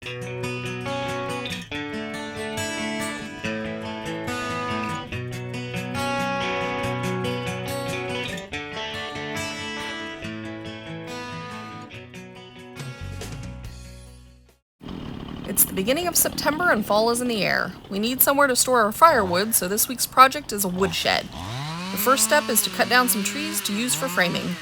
It's the beginning of September and fall is in the air. We need somewhere to store our firewood, so this week's project is a woodshed. The first step is to cut down some trees to use for framing.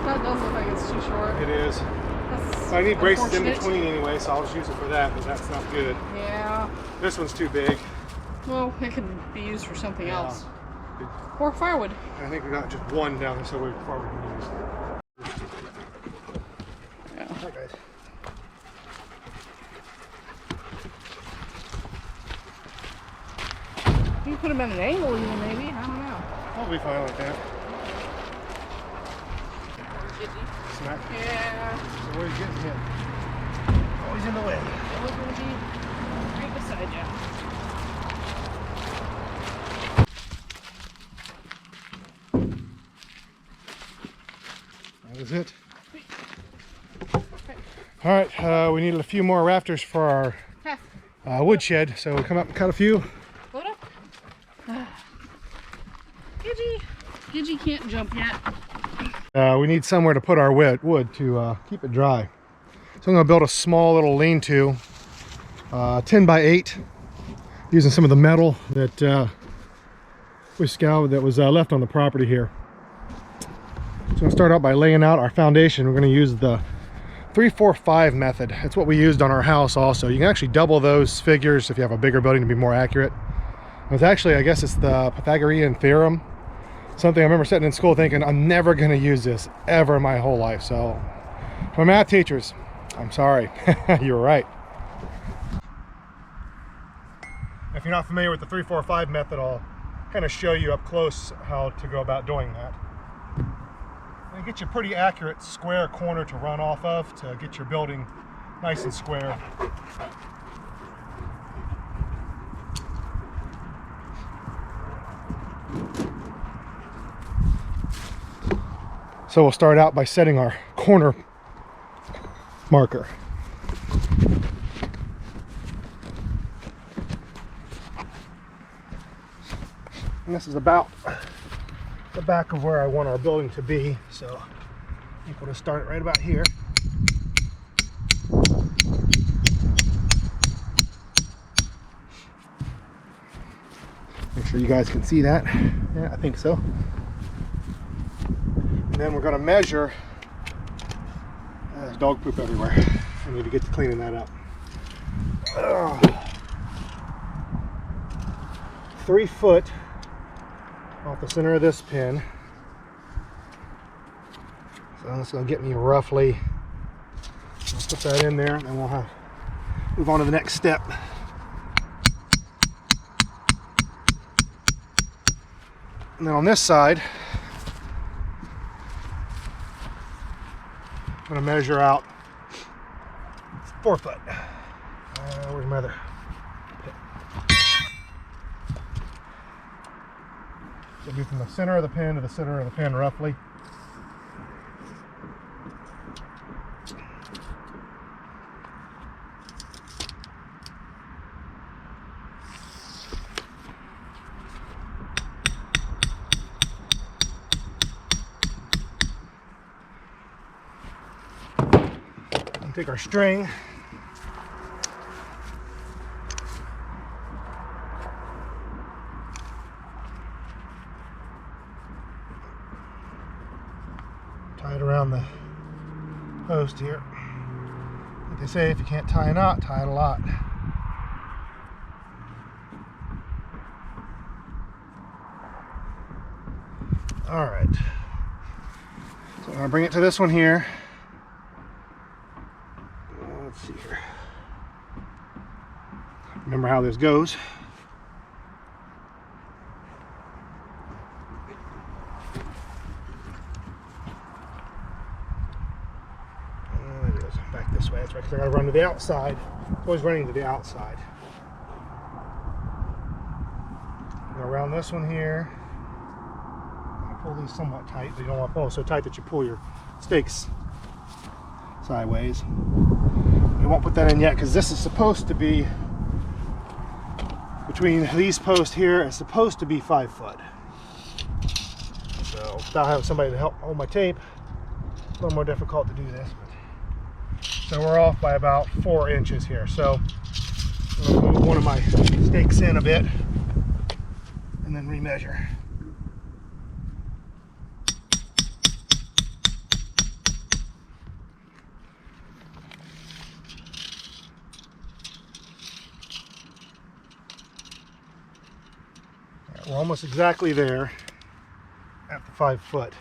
That does look like it's too short. It is. That's I need braces in between anyway, so I'll just use it for that, but that's not good. Yeah. This one's too big. Well, it could be used for something else. Or firewood. I think we got just one down there, so we're far we can use. Yeah. Hi guys. You can put them at an angle even, maybe. I don't know. I'll be fine like that. Smack. Yeah. So where are you getting hit? Always in the way. It was going to be right beside you. That was it. All right, we needed a few more rafters for our woodshed, so we'll come up and cut a few. Load up. Gidgey. Gidgey can't jump yet. We need somewhere to put our wood to keep it dry. So I'm going to build a small little lean-to, 10 by 8, using some of the metal that we scoured that was left on the property here. So I'm going to start out by laying out our foundation. We're going to use the 3-4-5 method. That's what we used on our house also. You can actually double those figures if you have a bigger building to be more accurate. It's actually, I guess it's the Pythagorean theorem. Something I remember sitting in school thinking, I'm never going to use this ever in my whole life. So, for math teachers, I'm sorry. You were right. If you're not familiar with the 3-4-5 method, I'll kind of show you up close how to go about doing that. And get you a pretty accurate square corner to run off of to get your building nice and square. So we'll start out by setting our corner marker. And this is about the back of where I want our building to be, so I think we'll just start it right about here. Make sure you guys can see that. Yeah, I think so. And then we're going to measure. There's dog poop everywhere. I need to get to cleaning that up. 3 foot off the center of this pin. So that's going to get me roughly. I'll put that in there, and then we'll move on to the next step. And then on this side, going to measure out 4 foot. Where's my other pit? So it'll be from the center of the pin to the center of the pin roughly. Take our string, tie it around the post here. Like they say, if you can't tie a knot, tie it a lot. All right, so I'm gonna bring it to this one here. Let's see here. Remember how this goes. There it goes. Back this way. That's right, because I got to run to the outside. It's always running to the outside. Go around this one here. Pull these somewhat tight, but you don't want to pull them so tight that you pull your stakes sideways. We won't put that in yet because this is supposed to be between these posts here. It's supposed to be 5 foot. So without having somebody to help hold my tape, it's a little more difficult to do this. So we're off by about 4 inches here. So I'm going to move one of my stakes in a bit and then remeasure. We're almost exactly there at the 5 foot.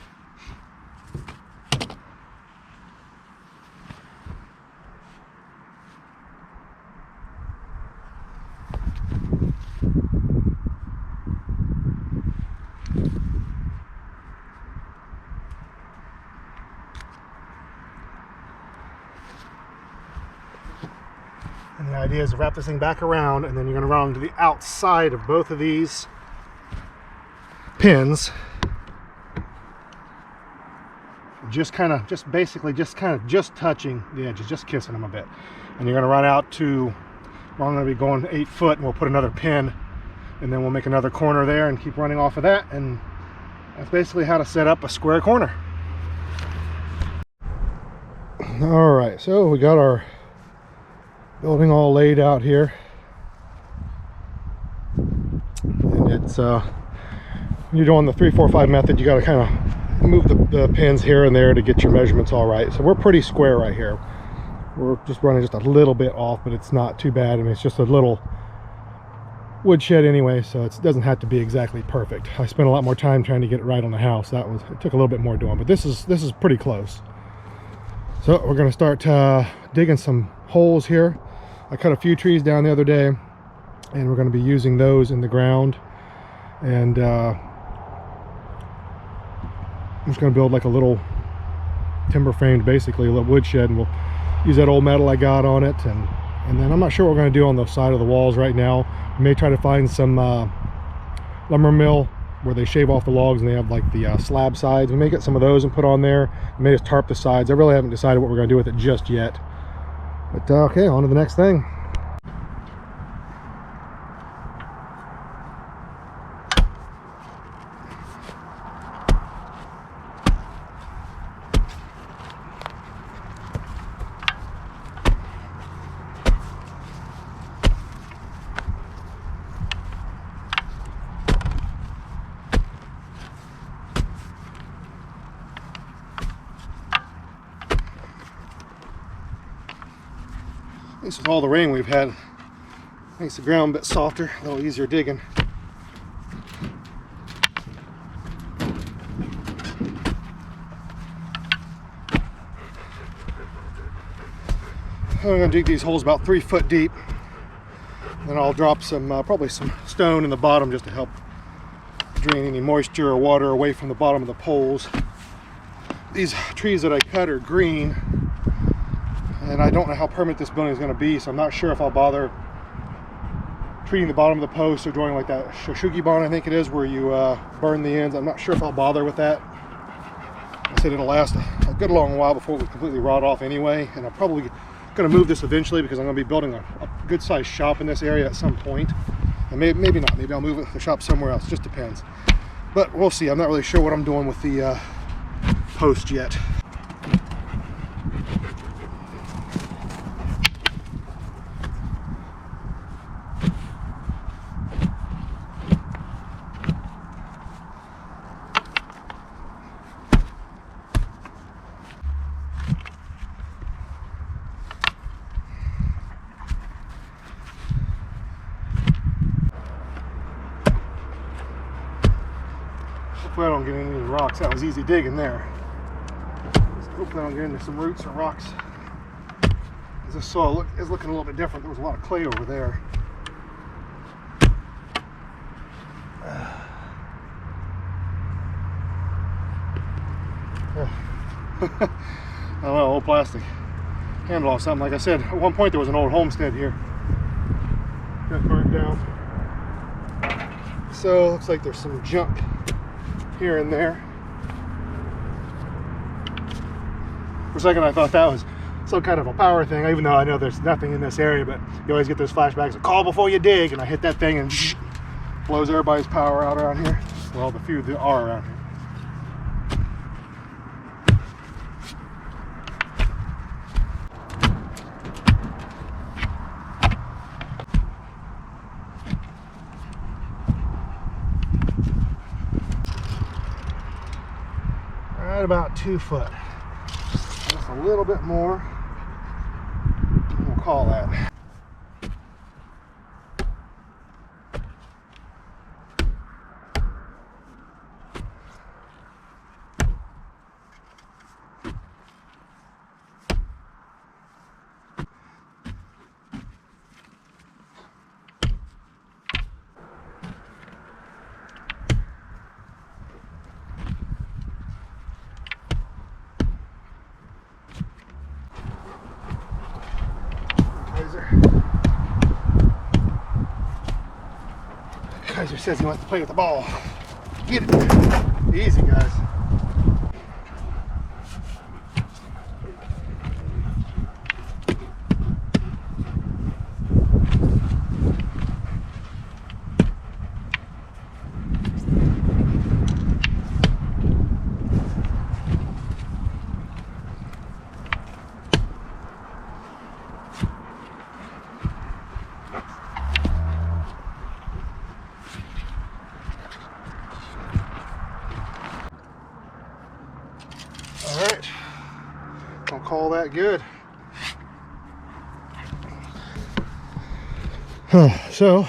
And the idea is to wrap this thing back around, and then you're going to run to the outside of both of these pins, just basically touching the edges, just kissing them a bit. And you're going to run out to, well, I'm going to be going 8 foot, and we'll put another pin, and then we'll make another corner there and keep running off of that. And that's basically how to set up a square corner. All right, so we got our building all laid out here, and it's you're doing the 3-4-5 method. You got to kind of move the pins here and there to get your measurements all right. So we're pretty square right here. We're just running just a little bit off, but it's not too bad. I mean, it's just a little woodshed anyway, so it doesn't have to be exactly perfect. I spent a lot more time trying to get it right on the house. It took a little bit more doing, but this is pretty close. So we're going to start digging some holes here. I cut a few trees down the other day, and we're going to be using those in the ground. And I'm just going to build like a little timber framed, basically a little woodshed, and we'll use that old metal I got on it. And then I'm not sure what we're going to do on the side of the walls right now. We may try to find some lumber mill where they shave off the logs and they have like the slab sides. We may get some of those and put on there. We may just tarp the sides. I really haven't decided what we're going to do with it just yet. But okay, on to the next thing. At least with all the rain we've had, makes the ground a bit softer, a little easier digging. I'm going to dig these holes about 3 foot deep. Then I'll drop some, probably some stone in the bottom just to help drain any moisture or water away from the bottom of the poles. These trees that I cut are green. and I don't know how permanent this building is going to be, so I'm not sure if I'll bother treating the bottom of the post or doing like that Shoshugi bond, I think it is, where you burn the ends. I'm not sure if I'll bother with that. I said it'll last a good long while before it would completely rot off anyway, and I'm probably going to move this eventually because I'm going to be building a good sized shop in this area at some point. And maybe not, maybe I'll move the shop somewhere else, just depends. But we'll see. I'm not really sure what I'm doing with the post yet. Hopefully I don't get any rocks. That was easy digging there. So hopefully I don't get into some roots or rocks. This soil is looking a little bit different. There was a lot of clay over there. I don't know, old plastic handle off something. Like I said, at one point there was an old homestead here. Got burnt down. So looks like there's some junk here and there. For a second I thought that was some kind of a power thing, even though I know there's nothing in this area, but you always get those flashbacks of call before you dig, and I hit that thing and blows everybody's power out around here. Well, the few that are around here. Right about 2 foot. Just a little bit more. We'll call that. Kaiser says he wants to play with the ball. Get it. Easy, guys. All right, I'll call that good. So,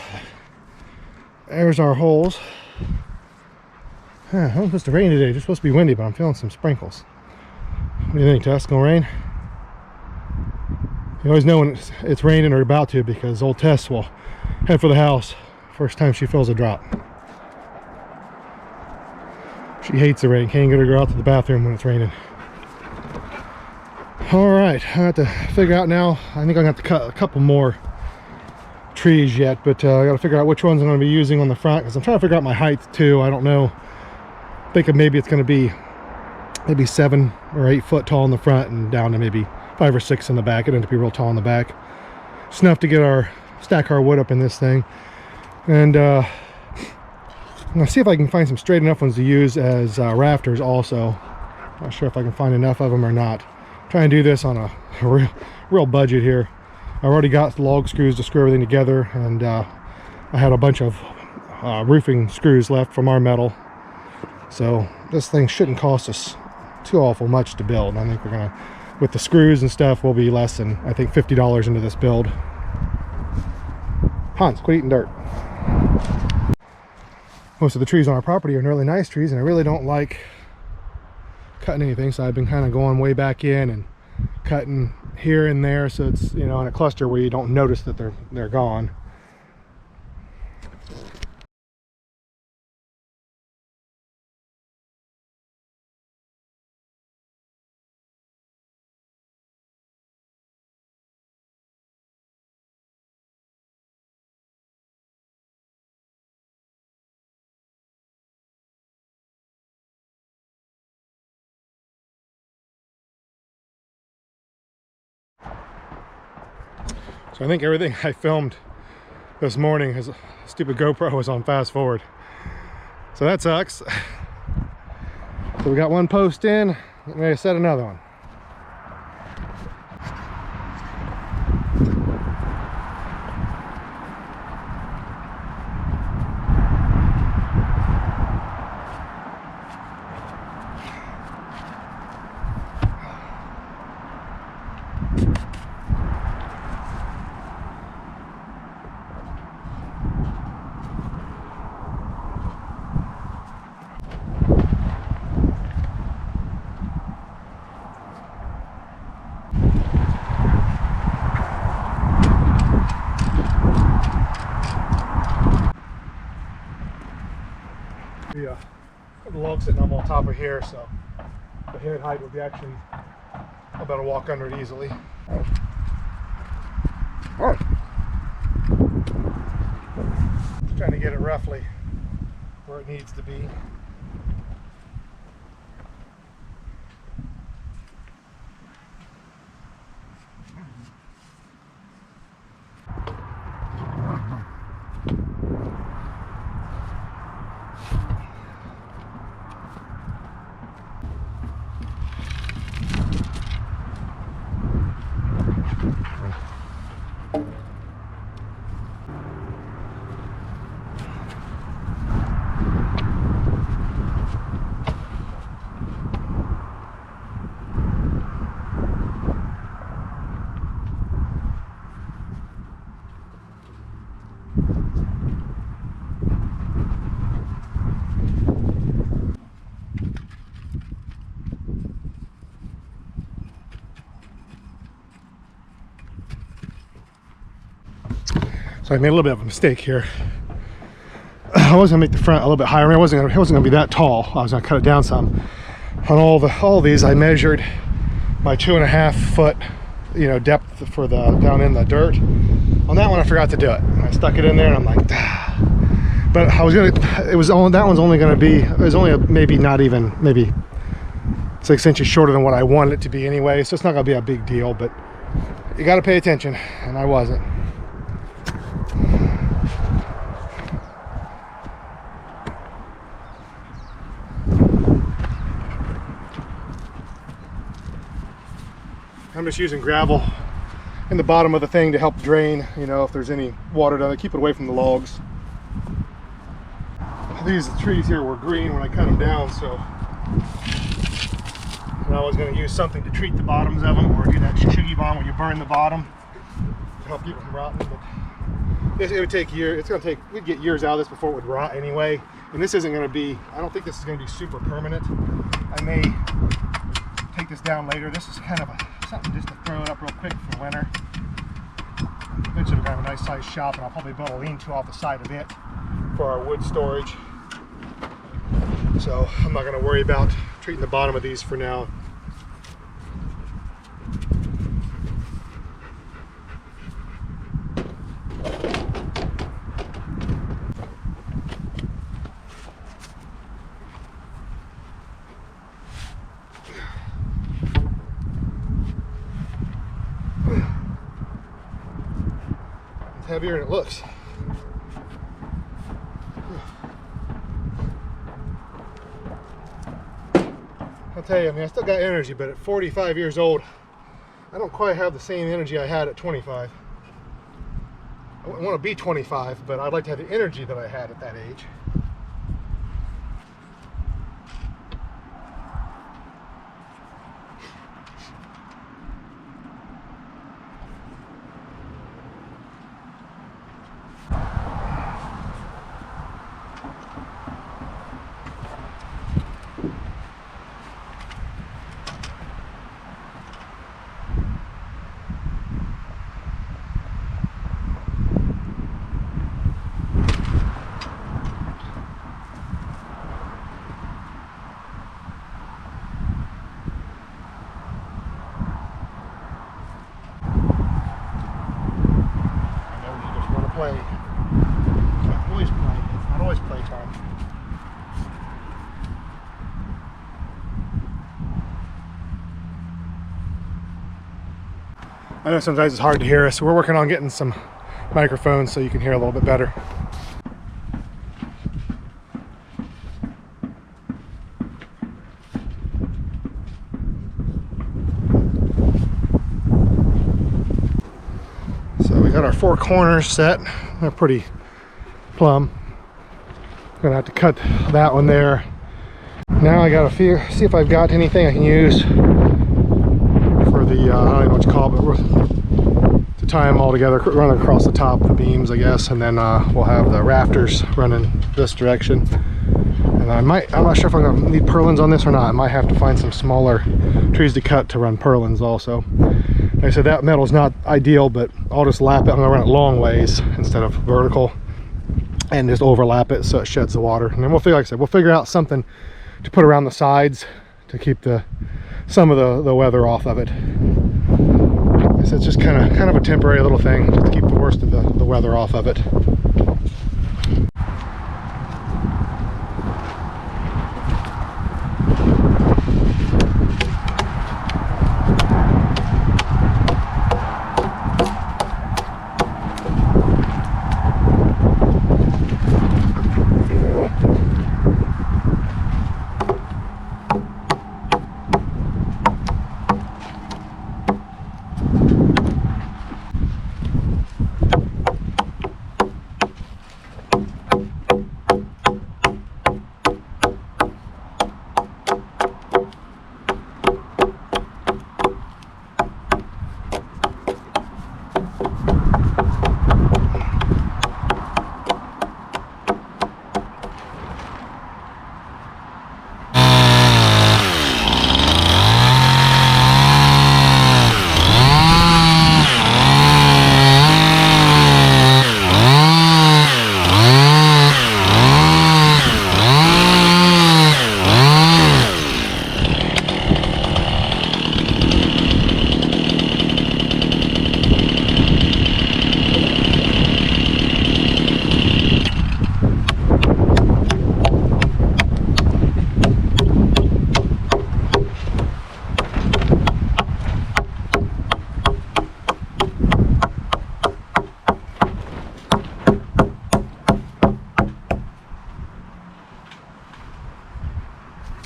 there's our holes. It's supposed to rain today. It's supposed to be windy, but I'm feeling some sprinkles. What do you think, Tess? Gonna rain? You always know when it's raining or about to, because old Tess will head for the house first time she feels a drop. She hates the rain. Can't get her to go out to the bathroom when it's raining. All right, I have to figure out now. I think I'm gonna have to cut a couple more trees yet, but I got to figure out which ones I'm going to be using on the front, because I'm trying to figure out my height too. I don't know. Thinking maybe it's going to be maybe 7 or 8 foot tall in the front and down to maybe 5 or 6 in the back. It ended up being real tall in the back. It's enough to get stack our wood up in this thing. And I'm going to see if I can find some straight enough ones to use as rafters also. Not sure if I can find enough of them or not. Try and do this on a real budget here. I already got log screws to screw everything together, and I had a bunch of roofing screws left from our metal. So this thing shouldn't cost us too awful much to build. I think we're gonna, with the screws and stuff, we'll be less than, I think, $50 into this build. Hans, quit eating dirt. Most of the trees on our property are really nice trees, and I really don't like cutting anything, so I've been kind of going way back in and cutting here and there, so it's, you know, in a cluster where you don't notice that they're gone. So I think everything I filmed this morning, his stupid GoPro was on fast forward. So that sucks. So we got one post in, getting ready to set another one. The log sitting on top of here, so the head height would be actually, I'll be able to walk under it easily. Just trying to get it roughly where it needs to be. So I made a little bit of a mistake here. I was gonna make the front a little bit higher. I mean, it wasn't gonna be that tall. I was gonna cut it down some. On all these, I measured my 2.5 foot, depth for the down in the dirt. On that one, I forgot to do it. I stuck it in there, and I'm like, ah. But I was gonna. That one's only gonna be. It was only maybe 6 inches shorter than what I wanted it to be anyway. So it's not gonna be a big deal. But you got to pay attention, and I wasn't. I'm just using gravel in the bottom of the thing to help drain, if there's any water down there, keep it away from the logs. These trees here were green when I cut them down, so I was going to use something to treat the bottoms of them, or get that shiggy bomb when you burn the bottom to help keep it from rotting. But it would take years. We'd get years out of this before it would rot anyway. And this isn't going to be, I don't think this is going to be super permanent. I may take this down later. This is kind of something just to throw it up real quick for winter. Eventually we're going to have a nice sized shop, and I'll probably build a lean-to off the side of it for our wood storage. So I'm not going to worry about treating the bottom of these for now. Heavier than it looks. I'll tell you, I still got energy, but at 45 years old, I don't quite have the same energy I had at 25. I want to be 25, but I'd like to have the energy that I had at that age. I know sometimes it's hard to hear us, so we're working on getting some microphones so you can hear a little bit better. So we got our 4 corners set. They're pretty plumb. Gonna have to cut that one there. Now I gotta see if I've got anything I can use for the, I don't know what you call it, but to tie them all together, run across the top of the beams, I guess, and then we'll have the rafters running this direction. And I'm not sure if I'm gonna need purlins on this or not. I might have to find some smaller trees to cut to run purlins also. Like I said, that metal's not ideal, but I'll just lap it. I'm gonna run it long ways instead of vertical, and just overlap it so it sheds the water. And then we'll figure, like I said, we'll figure out something to put around the sides to keep some of the weather off of it. So it's just kind of a temporary little thing, just to keep the worst of the weather off of it.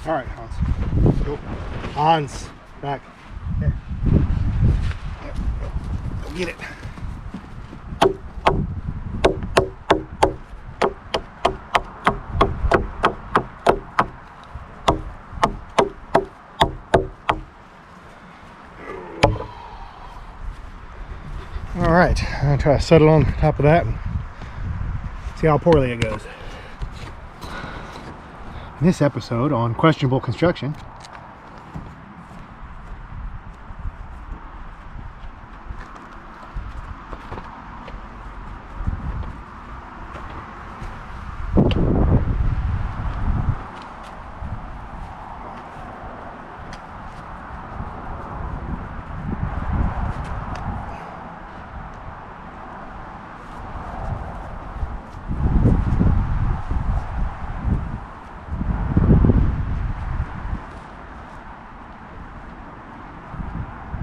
All right, Hans. Go. Hans, back. Here. Here. Go get it. All right, I'm gonna try to settle on top of that and see how poorly it goes. In this episode on questionable construction,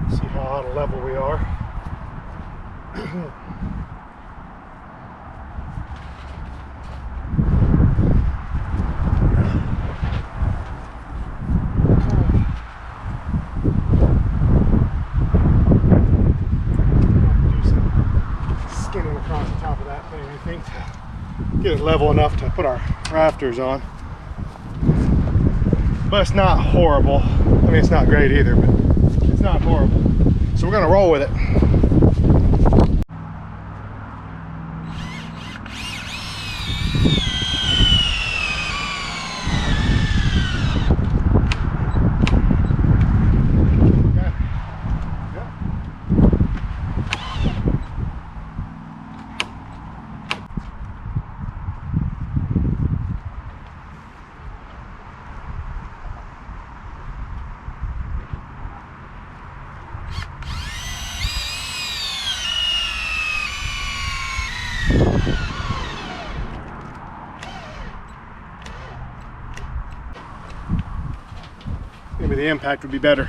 see how out of level we are. Do some skinning across the top of that thing, I think, to get it level enough to put our rafters on. But it's not horrible. I mean, it's not great either, but it's not horrible. So we're gonna roll with it. Maybe the impact would be better.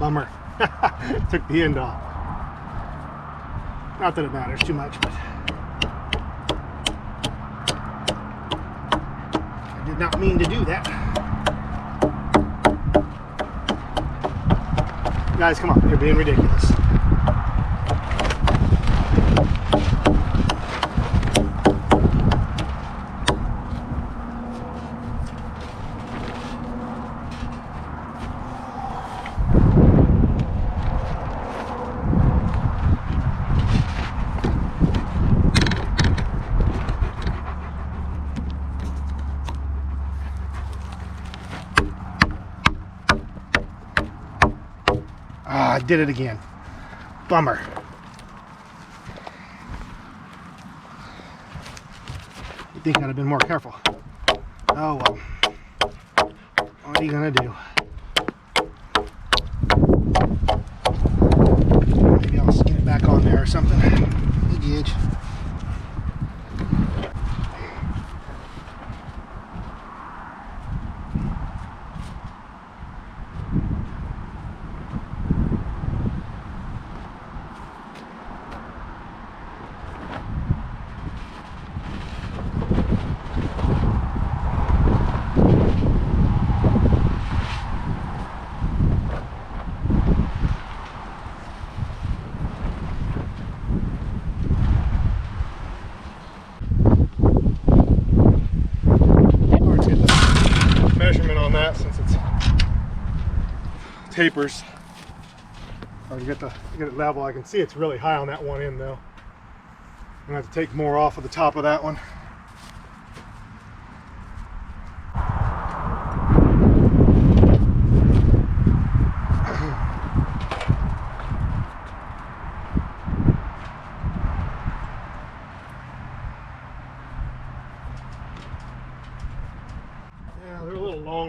Bummer. Took the end off. Not that it matters too much, but I did not mean to do that. Guys, come on, you're being ridiculous. Ah, I did it again. Bummer. You'd think I'd have been more careful. Oh well. What are you gonna do? Maybe I'll skin it back on there or something. The gauge. Since it's tapers, hard to get it level. I can see it's really high on that one end though. I'm gonna have to take more off of the top of that one.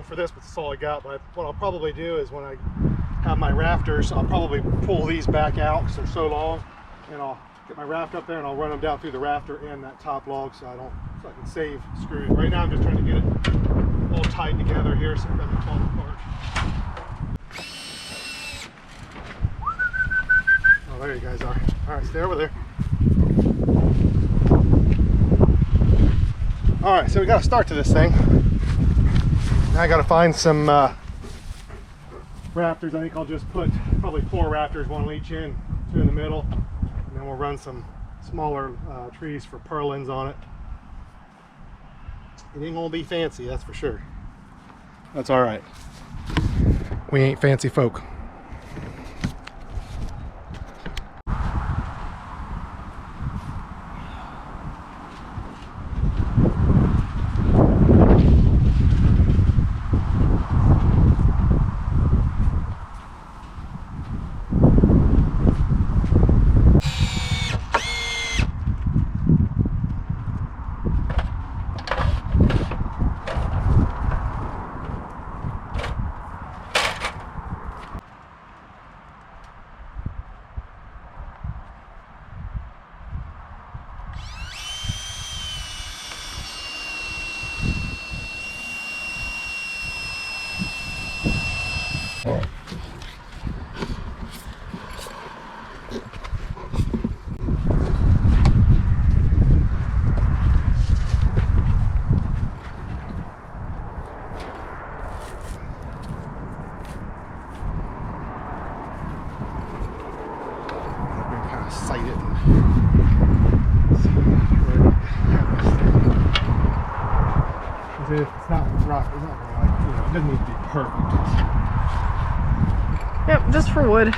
For this, but that's all I got. But what I'll probably do is when I have my rafters, I'll probably pull these back out because they're so long, and I'll get my raft up there and I'll run them down through the rafter and that top log so I can save screws. Right now I'm just trying to get it all tight together here so it doesn't fall apart. Oh, there you guys are. All right, stay over there. All right, so we got to start to this thing. Now I got to find some rafters. I think I'll just put probably 4 rafters, 1 on each end, 2 in the middle, and then we'll run some smaller trees for purlins on it. It ain't gonna be fancy, that's for sure. That's all right. We ain't fancy folk. Sight it and see where it is. It's not rough, it's not gonna like, it doesn't need to be perfect. Yep, just for wood.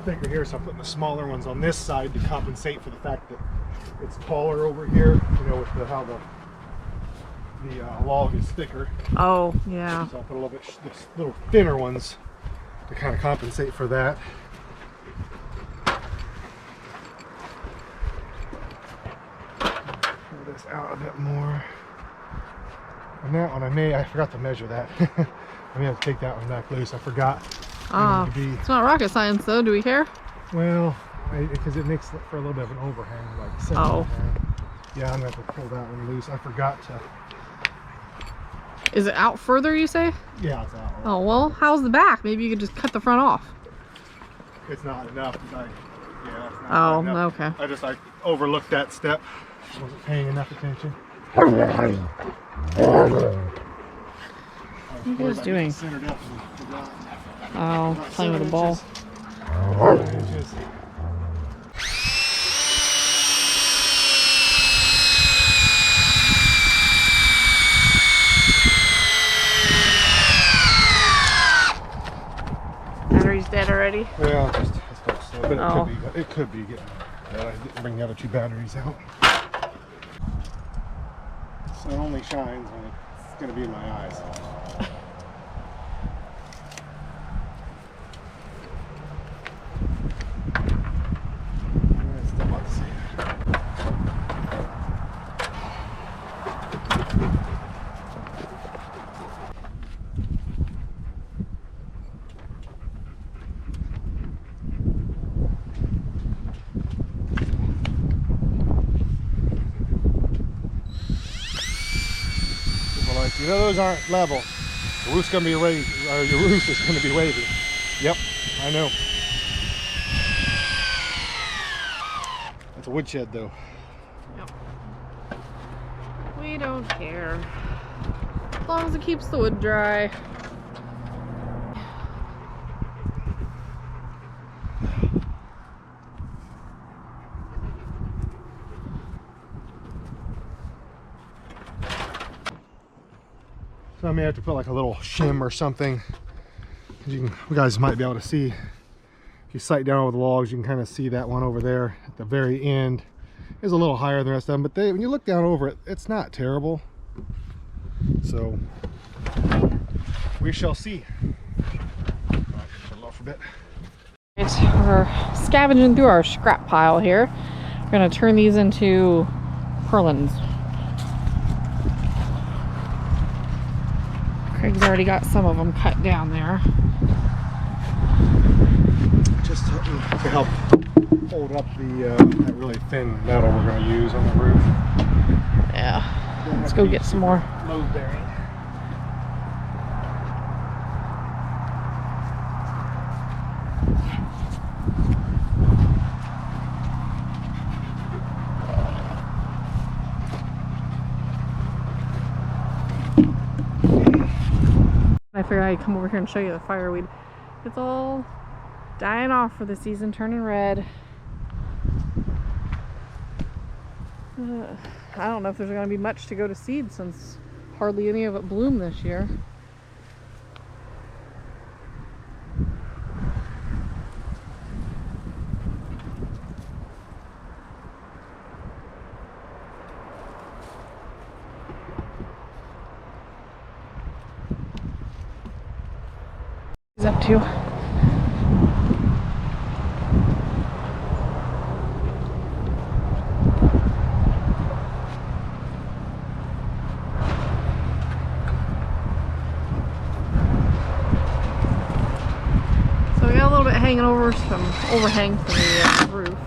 Thicker here, so I'm putting the smaller ones on this side to compensate for the fact that it's taller over here, you know, with how the log is thicker. Oh, yeah. So I'll put a little thinner ones to kind of compensate for that. Pull this out a bit more. And that one I forgot to measure that. I may have to take that one back loose. I forgot. Ah, it's not rocket science though. Do we care? Well, because it makes for a little bit of an overhang, like center overhang. Yeah, I'm gonna have to pull that one loose. I forgot to. Is it out further, you say? Yeah, it's out. Oh, well, how's the back? Maybe you could just cut the front off. It's not enough. It's not enough. Okay. I just overlooked that step. I wasn't paying enough attention. What are you guys doing? Oh, playing with a ball. Battery's dead already? Yeah, I thought so. But it could be getting bad. I didn't bring the other two batteries out. Sun only shines when it's going to be in my eyes. Still about to see it. You know those aren't level. The roof's gonna be wavy, or your roof is gonna be wavy. Yep, I know. That's a woodshed though. Yep. We don't care. As long as it keeps the wood dry. So I may have to put like a little shim or something. You guys might be able to see, if you sight down over the logs, you can kind of see that one over there at the very end. It's a little higher than the rest of them, but when you look down over it, it's not terrible. So we shall see. Right, shut it off a bit. We're scavenging through our scrap pile here. We're gonna turn these into purlins. Craig's already got some of them cut down there. Just to help hold up the that really thin metal we're going to use on the roof. Yeah. Let's go get some more. Load bearing. I figured I'd come over here and show you the fireweed. It's all dying off for the season, turning red. I don't know if there's going to be much to go to seed since hardly any of it bloomed this year. Up to. So we got a little bit hanging over, some overhang from the roof.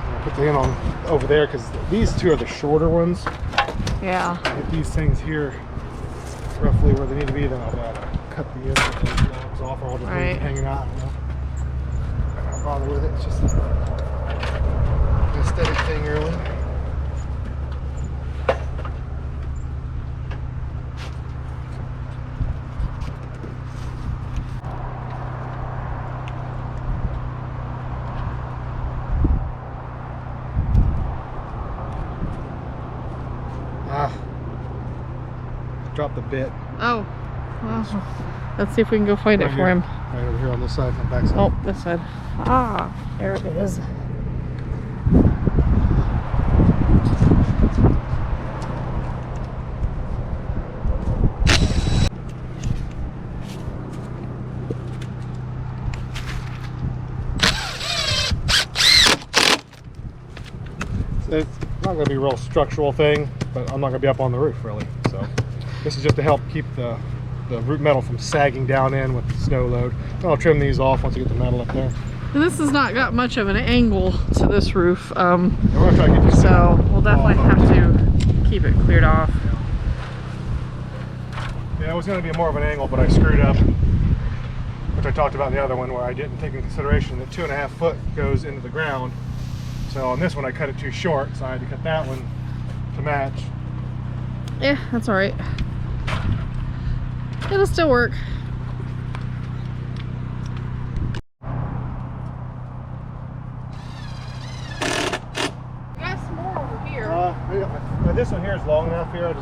I'll put the end on over there because these two are the shorter ones. Yeah. Get these things here roughly where they need to be, then I'll cut the ends of those logs off, or I'll just leave it hanging out. You know? I'm not bothered with it. It's just an aesthetic thing, really. Drop the bit. Oh, well, let's see if we can go find it for him. Right over here on this side, on the back side. Oh, this side. Ah, there it is. It's not going to be a real structural thing, but I'm not going to be up on the roof really. So this is just to help keep the the root metal from sagging down in with the snow load. So I'll trim these off once I get the metal up there. And this has not got much of an angle to this roof, We're gonna try to get this so we'll definitely have to keep it cleared off. Yeah, it was going to be more of an angle, but I screwed up, which I talked about in the other one, where I didn't take into consideration that 2.5 foot goes into the ground. So on this one I cut it too short, so I had to cut that one to match. Yeah, that's all right. It'll still work. We got some more over here. This one here is long enough here.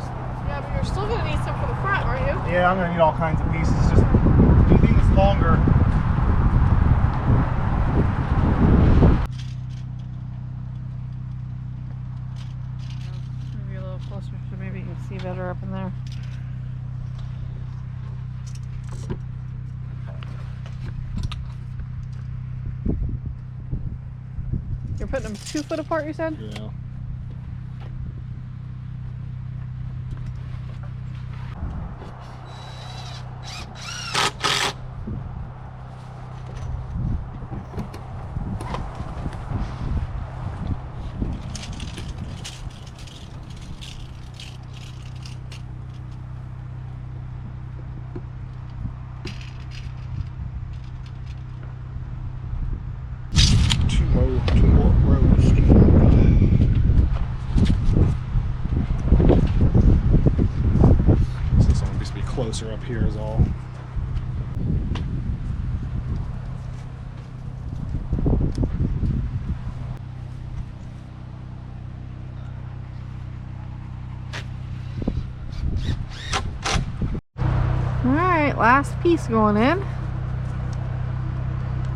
Yeah, but you're still gonna need some for the front, aren't you? Yeah, I'm going to need all kinds of pieces. Just anything that's longer. Maybe a little closer so maybe you can see better up in there. You're putting them 2 foot apart, you said? Yeah. Two more rows. So this one needs to be closer up here is all. Alright, last piece going in.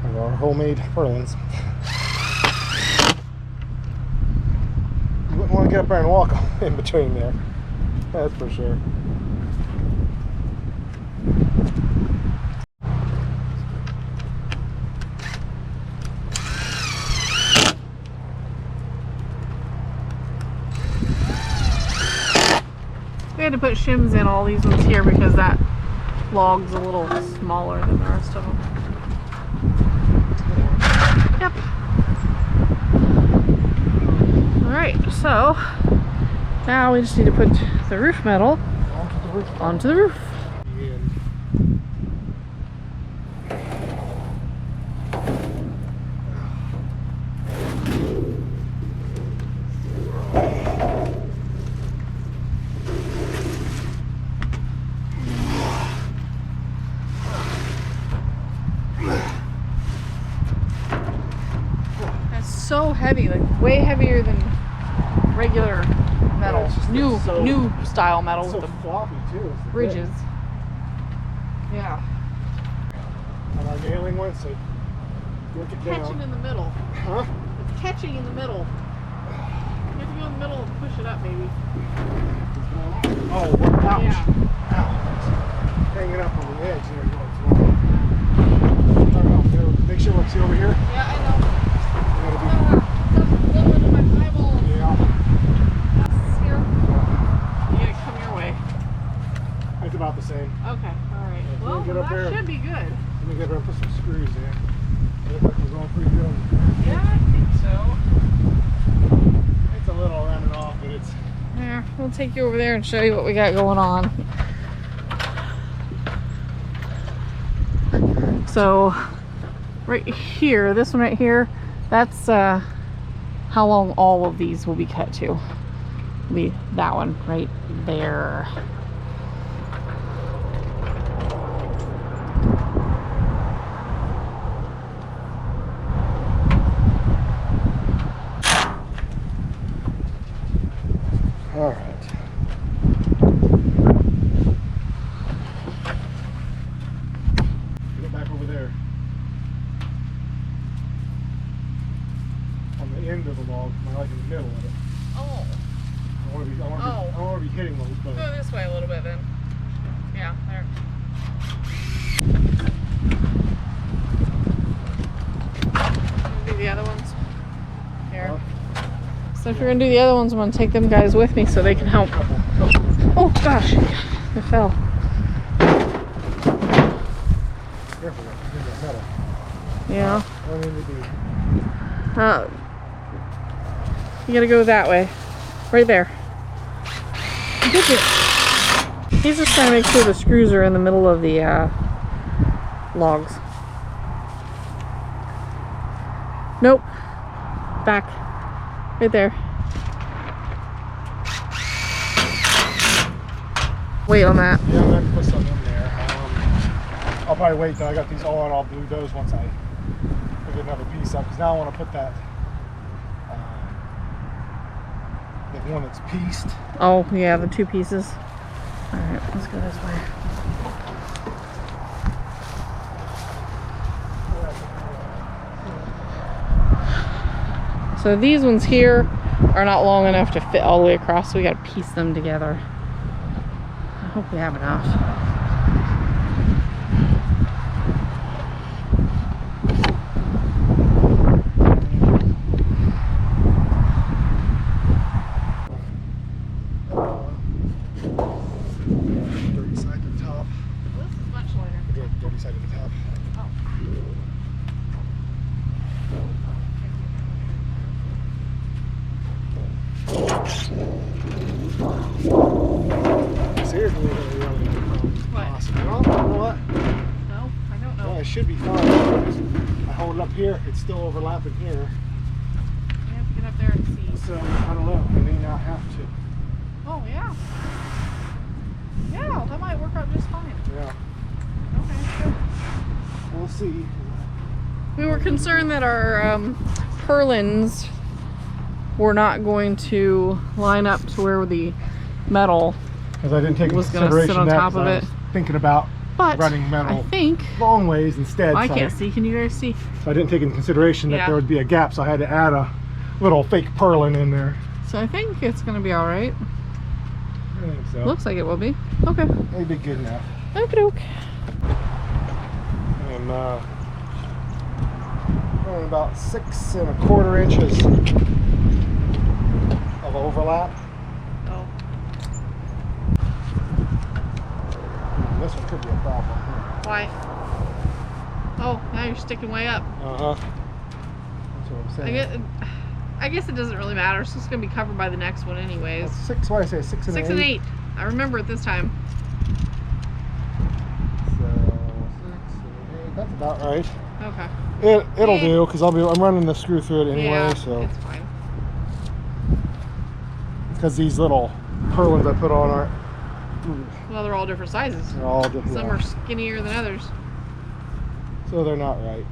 Of our homemade purlins. You wouldn't want to get up there and walk in between there. That's for sure. We had to put shims in all these ones here because that log's a little smaller than the rest of them. Yep. Alright, so now we just need to put the roof metal onto the roof. So heavy, like way heavier than regular metal. Yeah, new style metal so with the floppy too. bridges. Yeah. I like nailing one, so work it down. Catching in the middle. Huh? It's catching in the middle. You have to go in the middle and push it up, maybe. Oh, well, ouch. Yeah. Ow. Hanging up on the edge there. Make sure we're over here. Yeah, I know. It's about the same. Okay, alright. Yeah, Well, get up that there. should be good. Let me get her and put some screws in. Looks like we're going pretty good. Yeah, I think so. It's a little running off, but it's... Yeah, we'll take you over there and show you what we got going on. So, right here, this one right here, that's how long all of these will be cut to. Will be that one right there. All right. Get it back over there. On the end of the log, like in the middle of it. Oh. I want to be hitting those. But Go this way a little bit then. Yeah, there. Do the other ones. Here. So if you're gonna do the other ones, I'm gonna take them guys with me so they can help. Oh gosh, I fell. careful with it. It's metal. Yeah. What do we need to do? You gotta go that way. Right there. Get it. He's just trying to make sure the screws are in the middle of the logs. Nope. Back. Right there. Wait on that. Yeah, I'm going to put some in there. I'll probably wait till I got these all on. I'll do those once I get another piece up. Because now I want to put that the one that's pieced. Oh, yeah, the two pieces. Alright, let's go this way. So these ones here are not long enough to fit all the way across, so we got to piece them together. I hope we have enough. Dirty side to the top. This is much lighter. Dirty side to the top. Seriously, we're going to run into problems. What? Possible. Well, you know what? No, I don't know. Well, it should be fine. I hold it up here, it's still overlapping here. We have to get up there and see. So, I don't know. We may not have to. Oh, yeah. Yeah, that might work out just fine. Yeah. Okay, good. We'll see. We were concerned that our purlins were not going to line up to where the metal Because I didn't take into was going to consideration sit on that, top 'cause of I it. was thinking about But running metal I think long ways instead. I so can't see. Can you guys see? So I didn't take into consideration that Yeah. there would be a gap, so I had to add a little fake purlin in there. So I think it's going to be all right. I think so. Looks like it will be. Okay. It'll be good enough. Okie doke. I'm running about 6 1/4 inches of overlap. Oh. This one could be a problem here. Why? Oh, now you're sticking way up. Uh-huh. That's what I'm saying. I guess it doesn't really matter. It's just going to be covered by the next one anyways. That's 6, why did I say 6 and 6 and 8. I remember it this time. So 6 and 8, that's about right. Okay. It'll do, because I'm running the screw through it anyway, Yeah, so. it's fine. Because these little purlins I put on aren't, Well, they're all different sizes. they're all different. Some are skinnier than others. So they're not right.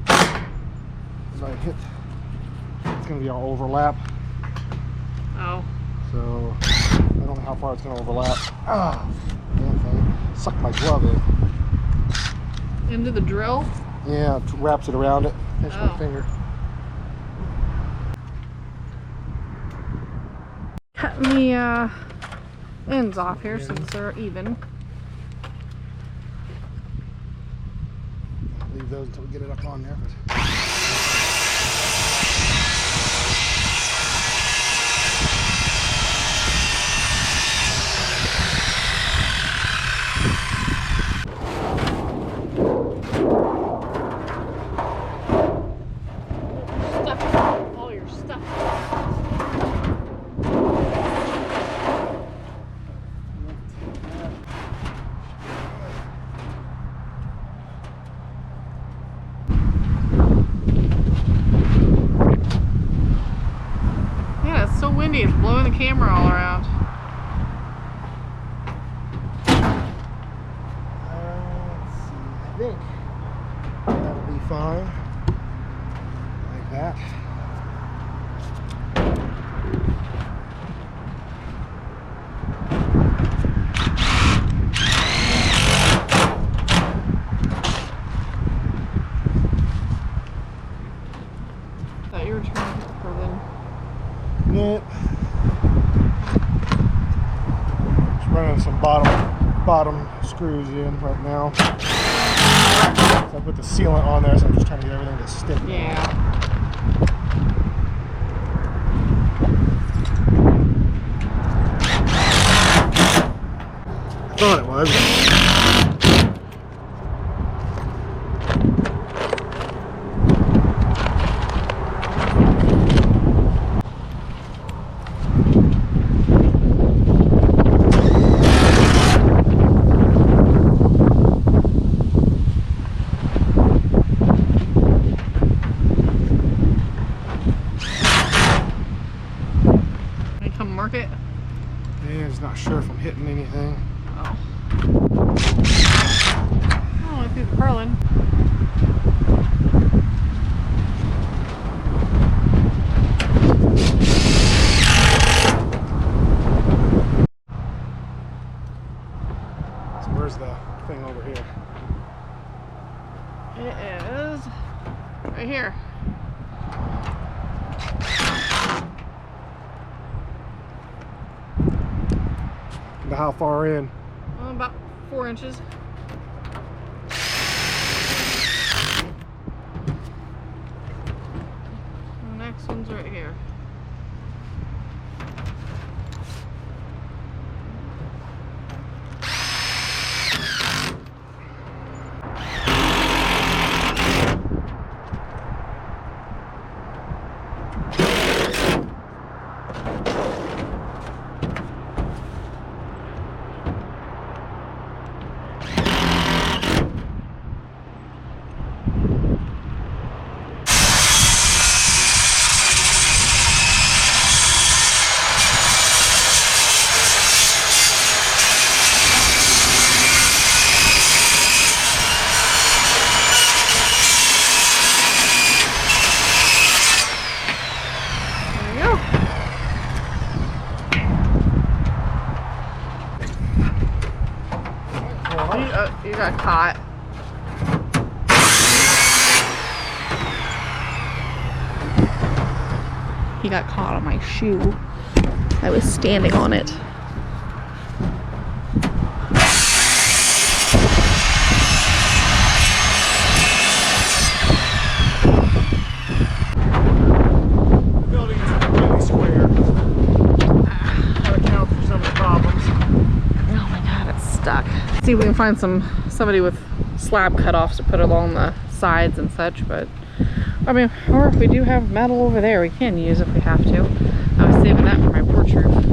As I hit, it's going to be all overlap. Oh. So I don't know how far it's going to overlap. Ah, damn thing. Sucked my glove in. Into the drill? Yeah, it wraps it around it. There's my Oh. finger. Cutting the ends off here so they're even. Leave those until we get it up on there. All your stuff. Yeah, it's so windy. It's blowing the camera all around. Let's see. I think that'll be fine. Like that. Thought you were trying to put in. Nope. Just running some bottom screws in right now. So I put the sealant on there, so I'm just trying to get everything to stick. Yeah. there we go. Mark it. Yeah, just not sure if I'm hitting anything. Oh. Oh, I see the purlin. So where's the thing over here? It is right here. How far in? About 4 inches. The next one's right here. You got caught. He got caught on my shoe. I was standing on it. Building is really square. That accounts for some of the problems. Oh my god, it's stuck. See if we can find somebody with slab cutoffs to put along the sides and such, but I mean, or if we do have metal over there we can use if we have to. I was saving that for my porch roof.